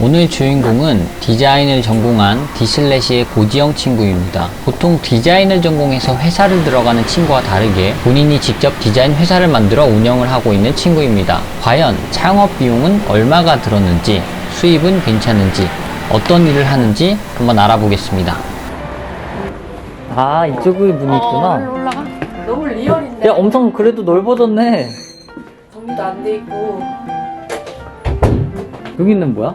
오늘 주인공은 디자인을 전공한 D/의 고지영 친구입니다. 보통 디자인을 전공해서 회사를 들어가는 친구와 다르게 본인이 직접 디자인 회사를 만들어 운영을 하고 있는 친구입니다. 과연 창업 비용은 얼마가 들었는지, 수입은 괜찮은지, 어떤 일을 하는지 한번 알아보겠습니다. 아, 이쪽에 문이 있구나. 올라가? 너무 리얼인데. 야, 엄청 그래도 넓어졌네. 정리도 안 돼 있고. 여기는 뭐야?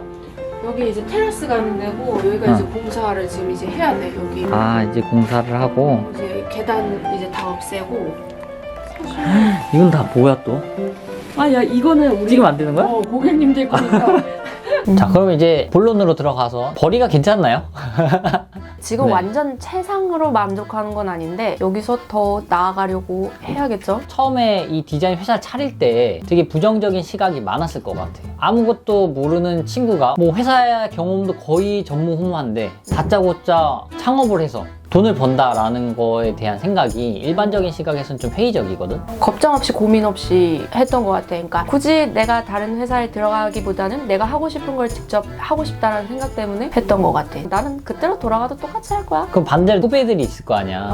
여기 이제 테라스 가는 데고 여기가 이제 공사를 지금 이제 해야 돼. 여기. 아, 이제 공사를 하고. 이제 계단 이제 다 없애고. 이건 다 뭐야 또? 아, 야, 이거는 우리 지금 안 되는 거야? 고객님들 거니까. 자, 그럼 이제 본론으로 들어가서 벌이가 괜찮나요? 지금 네. 완전 최상으로 만족하는 건 아닌데 여기서 더 나아가려고 해야겠죠? 처음에 이 디자인 회사를 차릴 때 되게 부정적인 시각이 많았을 것 같아요. 아무것도 모르는 친구가 뭐 회사 경험도 거의 전무후무한데 다짜고짜 창업을 해서 돈을 번다라는 거에 대한 생각이 일반적인 시각에서는 좀 회의적이거든? 걱정 없이 고민 없이 했던 것 같아. 그러니까 굳이 내가 다른 회사에 들어가기보다는 내가 하고 싶은 걸 직접 하고 싶다는 생각 때문에 했던 것 같아. 나는 그때로 돌아가도 똑같이 할 거야. 그럼 반대로 후배들이 있을 거 아니야.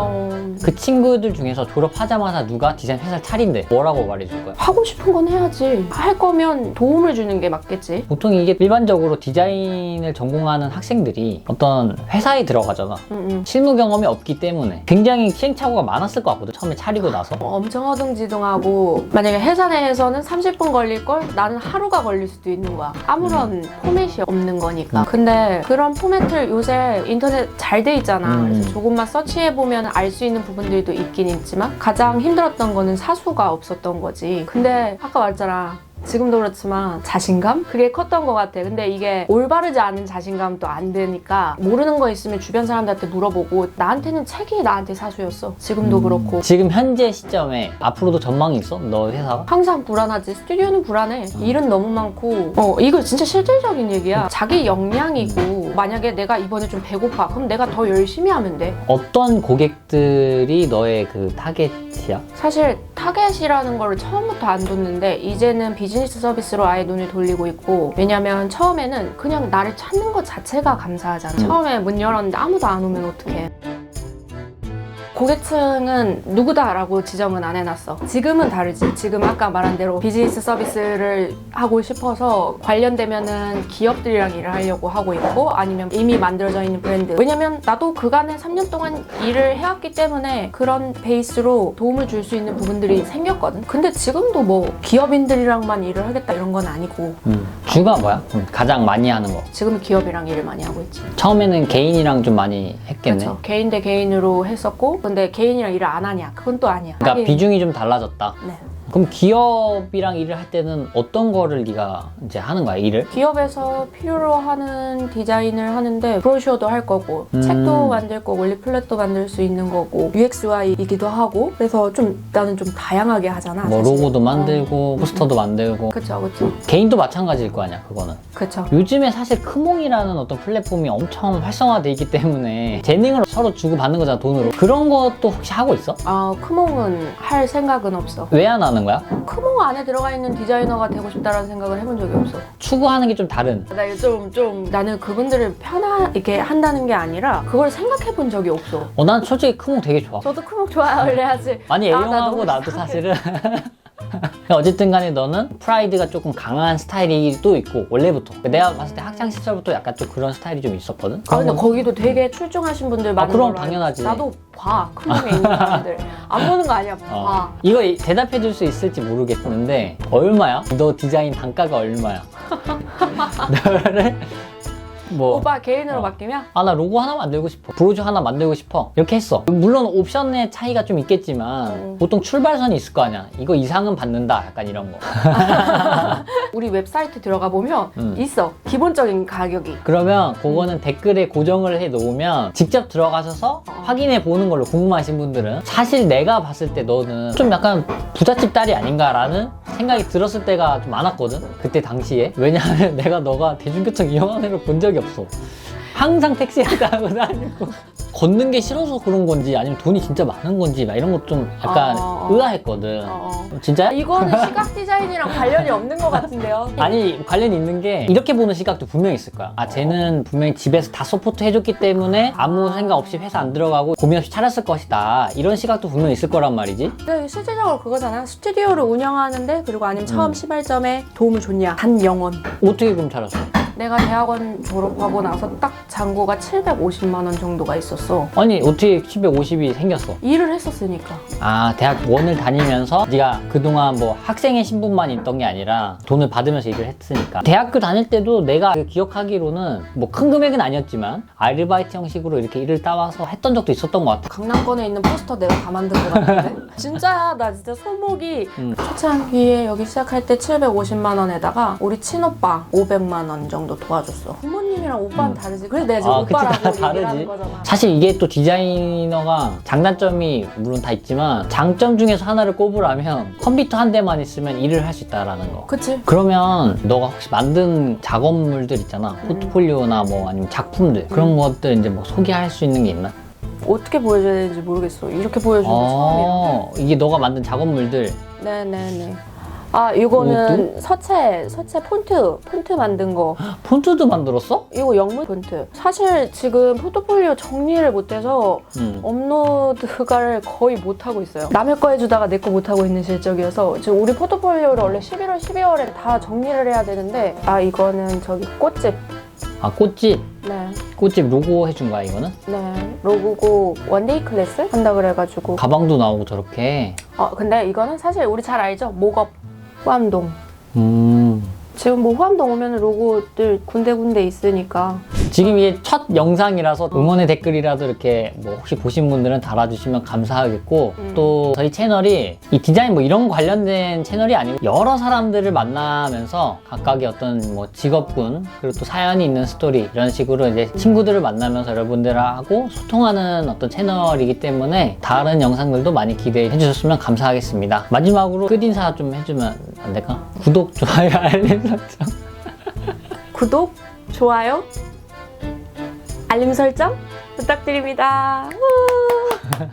그 친구들 중에서 졸업하자마자 누가 디자인 회사를 차린대. 뭐라고 말해줄 거야? 하고 싶은 건 해야지. 할 거면 도움을 주는 게 맞겠지. 보통 이게 일반적으로 디자인을 전공하는 학생들이 어떤 회사에 들어가잖아. 실무 경험이 없기 때문에 굉장히 시행착오가 많았을 것 같거든. 처음에 차리고 나서. 엄청 허둥지둥하고 만약에 회사 내에서는 30분 걸릴 걸 나는 하루가 걸릴 수도 있는 거야. 아무런 포맷이 없는 거니까. 근데 그런 포맷을 요새 인터넷 잘 돼 있잖아. 그래서 조금만 서치해보면 알 수 있는 부분들도 있긴 있지만 가장 힘들었던 거는 사수가 없었던 거지. 근데 아까 말했잖아. 지금도 그렇지만 자신감? 그게 컸던 것 같아. 근데 이게 올바르지 않은 자신감도 안 되니까 모르는 거 있으면 주변 사람들한테 물어보고 나한테는 책이 나한테 사수였어. 지금도 그렇고. 지금 현재 시점에 앞으로도 전망이 있어? 너 회사가? 항상 불안하지. 스튜디오는 불안해. 일은 너무 많고 이거 진짜 실질적인 얘기야. 자기 역량이고 만약에 내가 이번에 좀 배고파. 그럼 내가 더 열심히 하면 돼. 어떤 고객들이 너의 그 타겟이야? 사실 타겟이라는 거를 처음부터 안 뒀는데 이제는 비즈니스 서비스로 아예 눈을 돌리고 있고 왜냐면 처음에는 그냥 나를 찾는 것 자체가 감사하잖아. 처음에 문 열었는데 아무도 안 오면 어떡해. 고객층은 누구다라고 지정은 안 해놨어. 지금은 다르지. 지금 아까 말한 대로 비즈니스 서비스를 하고 싶어서 관련되면은 기업들이랑 일을 하려고 하고 있고 아니면 이미 만들어져 있는 브랜드. 왜냐면 나도 그간에 3년 동안 일을 해왔기 때문에 그런 베이스로 도움을 줄 수 있는 부분들이 생겼거든. 근데 지금도 뭐 기업인들이랑만 일을 하겠다 이런 건 아니고. 주가 뭐야? 가장 많이 하는 거. 지금은 기업이랑 일을 많이 하고 있지. 처음에는 개인이랑 좀 많이 했겠네. 그렇죠. 개인 대 개인으로 했었고 근데 개인이랑 일을 안 하냐? 그건 또 아니야. 그러니까 하긴, 비중이 좀 달라졌다. 네. 그럼 기업이랑 일을 할 때는 어떤 거를 네가 이제 하는 거야, 일을? 기업에서 필요로 하는 디자인을 하는데 브로셔도 할 거고 책도 만들 거고 리플렛도 만들 수 있는 거고 UX/UI이기도 하고 그래서 좀 나는 좀 다양하게 하잖아. 뭐 사실. 로고도 만들고 포스터도 만들고 그쵸. 개인도 마찬가지일 거 아니야, 그거는. 그쵸. 요즘에 사실 크몽이라는 어떤 플랫폼이 엄청 활성화돼 있기 때문에 재능을 서로 주고받는 거잖아, 돈으로. 그런 것도 혹시 하고 있어? 크몽은 할 생각은 없어. 왜 안 하는 거야? 크몽 안에 들어가 있는 디자이너가 되고 싶다라는 생각을 해본 적이 없어. 추구하는 게 좀 다른. 나 좀 나는 그분들을 편하게 한다는 게 아니라 그걸 생각해 본 적이 없어. 난 솔직히 크몽 되게 좋아. 저도 크몽 좋아요. 그래야지. 많이 나 애용하고 너무 나도 이상해. 사실은 어쨌든 간에 너는 프라이드가 조금 강한 스타일이 또 있고 원래부터 내가 봤을 때 학창 시절부터 약간 좀 그런 스타일이 좀 있었거든. 근데 거기도 되게 출중하신 분들 많은 그럼 걸로 알고 당연하지. 있어. 나도 봐. 크몽에 있는 사람들. 안 보는 거 아니야. 봐. 이거 대답해 줄 수 있을지 모르겠는데 얼마야? 너 디자인 단가가 얼마야? 너를 뭐 오빠 개인으로 맡기면? 나 로고 하나 만들고 싶어, 브로셔 하나 만들고 싶어, 이렇게 했어. 물론 옵션의 차이가 좀 있겠지만 보통 출발선이 있을 거 아니야. 이거 이상은 받는다, 약간 이런 거. 우리 웹사이트 들어가 보면 있어. 기본적인 가격이. 그러면 그거는 댓글에 고정을 해 놓으면 직접 들어가셔서 확인해 보는 걸로. 궁금하신 분들은. 사실 내가 봤을 때 너는 좀 약간 부잣집 딸이 아닌가라는 생각이 들었을 때가 좀 많았거든, 그때 당시에. 왜냐하면 내가 너가 대중교통 이용하는 걸 본 적이 없어. 항상 택시에 타고 다니고. 걷는 게 싫어서 그런 건지 아니면 돈이 진짜 많은 건지 막 이런 것 좀 약간 의아했거든. 진짜야? 이거는 시각 디자인이랑 관련이 없는 것 같은데요? 아니 관련이 있는 게 이렇게 보는 시각도 분명히 있을 거야. 아 쟤는 분명히 집에서 다 서포트 해줬기 때문에 아무 생각 없이 회사 안 들어가고 고민 없이 차렸을 것이다. 이런 시각도 분명히 있을 거란 말이지. 근데 실질적으로 그거잖아. 스튜디오를 운영하는데 그리고 아니면 처음 시발점에 도움을 줬냐. 단 영원. 어떻게 그럼 차렸어? 내가 대학원 졸업하고 나서 딱 잔고가 750만 원 정도가 있었어. 아니 어떻게 750이 생겼어? 일을 했었으니까. 아 대학원을 다니면서 네가 그동안 뭐 학생의 신분만 있던 게 아니라 돈을 받으면서 일을 했으니까. 대학교 다닐 때도 내가 기억하기로는 뭐 큰 금액은 아니었지만 아르바이트 형식으로 이렇게 일을 따와서 했던 적도 있었던 것 같아. 강남권에 있는 포스터 내가 다 만든 거 같은데? 진짜야. 나 진짜 손목이 초창기에 여기 시작할 때 750만 원에다가 우리 친오빠 500만 원 정도 도와줬어. 부모님이랑 오빠는 다르지. 그래서 내가 지금 그치, 오빠라고 다 얘기를 다르지. 하는 거잖아. 사실 이게 또 디자이너가 장단점이 물론 다 있지만 장점 중에서 하나를 꼽으라면 컴퓨터 한 대만 있으면 일을 할 수 있다라는 거. 그치? 그러면 너가 혹시 만든 작업물들 있잖아. 포트폴리오나 뭐 아니면 작품들 그런 것들 이제 뭐 소개할 수 있는 게 있나? 어떻게 보여줘야 되는지 모르겠어. 이렇게 보여주는 거 처음이야. 이게 너가 만든 작업물들. 네네네. 아 이거는 서체 폰트 만든 거. 폰트도 만들었어? 이거 영문 폰트. 사실 지금 포트폴리오 정리를 못해서 업로드가를 거의 못하고 있어요. 남의 거 해주다가 내 거 못하고 있는 실적이어서 지금 우리 포트폴리오를 원래 11월, 12월에 다 정리를 해야 되는데 아 이거는 저기 꽃집. 아 꽃집. 네. 꽃집 로고 해준 거야 이거는? 네. 로고고 원데이 클래스 한다 그래가지고. 가방도 나오고 저렇게. 근데 이거는 사실 우리 잘 알죠? 목업. 후암동. 음. 지금 뭐 후암동 오면 로고들 군데군데 있으니까. 지금 이게 첫 영상이라서 응원의 댓글이라도 이렇게 뭐 혹시 보신 분들은 달아주시면 감사하겠고 또 저희 채널이 이 디자인 뭐 이런 거 관련된 채널이 아니고 여러 사람들을 만나면서 각각의 어떤 뭐 직업군 그리고 또 사연이 있는 스토리 이런 식으로 이제 친구들을 만나면서 여러분들하고 소통하는 어떤 채널이기 때문에 다른 영상들도 많이 기대해 주셨으면 감사하겠습니다. 마지막으로 끝인사 좀 해주면 안 될까? 구독, 좋아요, 알림 설정. 구독, 좋아요, 알림 설정 부탁드립니다.